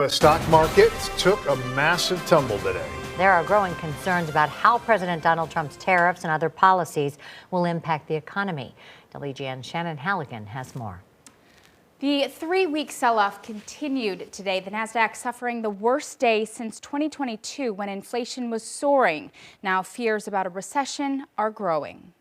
The stock market took a massive tumble today. There are growing concerns about how President Donald Trump's tariffs and other policies will impact the economy. WGN's Shannon Halligan has more. The three-week sell-off continued today. The Nasdaq suffering the worst day since 2022 when inflation was soaring. Now fears about a recession are growing.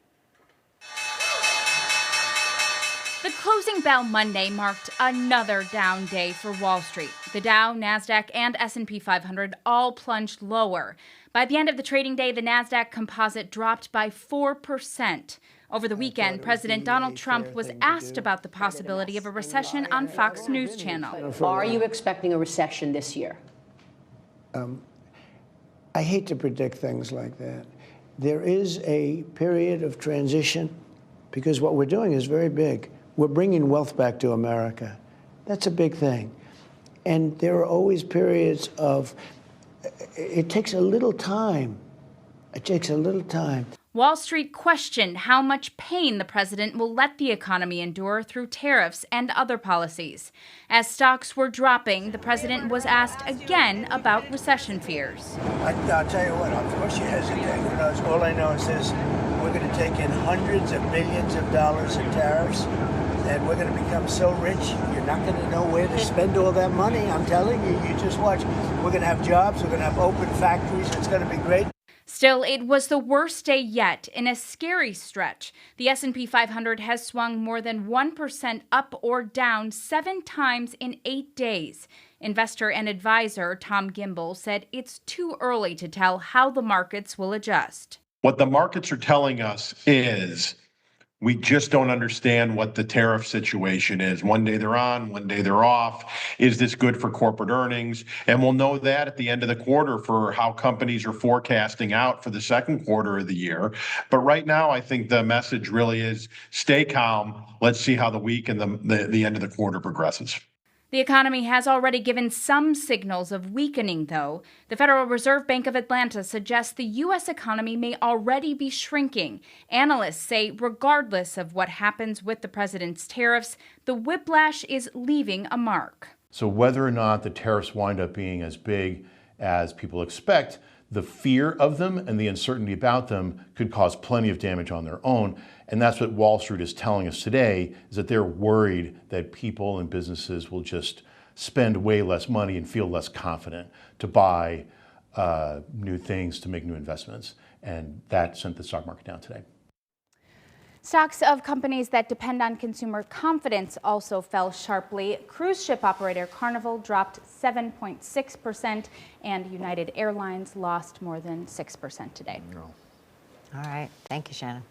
The closing bell Monday marked another down day for Wall Street. The Dow, Nasdaq, and S&P 500 all plunged lower. By the end of the trading day, the Nasdaq composite dropped by 4%. Over the weekend, President Donald Trump was asked about the possibility of a recession on Fox News Channel. Are you expecting a recession this year? I hate to predict things like that. There is a period of transition because what we're doing is very big. We're bringing wealth back to America. That's a big thing. And there are always periods of, it takes a little time. It takes a little time. Wall Street questioned how much pain the president will let the economy endure through tariffs and other policies. As stocks were dropping, the president was asked again about recession fears. I'll tell you what, of course you hesitate. Who knows? All I know is this, we're going to take in hundreds of millions of dollars in tariffs, and we're going to become so rich, you're not going to know where to spend all that money. I'm telling you, you just watch. We're going to have jobs, we're going to have open factories, it's going to be great. Still, it was the worst day yet in a scary stretch. The S&P 500 has swung more than 1% up or down 7 times in 8 days. Investor and advisor Tom Gimbel said it's too early to tell how the markets will adjust. What the markets are telling us is we just don't understand what the tariff situation is. One day they're on, one day they're off. Is this good for corporate earnings? And we'll know that at the end of the quarter for how companies are forecasting out for the second quarter of the year. But right now, I think the message really is stay calm. Let's see how the week and the end of the quarter progresses. The economy has already given some signals of weakening, though. The Federal Reserve Bank of Atlanta suggests the U.S. economy may already be shrinking. Analysts say regardless of what happens with the president's tariffs, the whiplash is leaving a mark. So whether or not the tariffs wind up being as big as people expect, the fear of them and the uncertainty about them could cause plenty of damage on their own. And that's what Wall Street is telling us today, is that they're worried that people and businesses will just spend way less money and feel less confident to buy new things, to make new investments. And that sent the stock market down today. Stocks of companies that depend on consumer confidence also fell sharply. Cruise ship operator Carnival dropped 7.6%, and United Airlines lost more than 6% today. All right. Thank you, Shannon.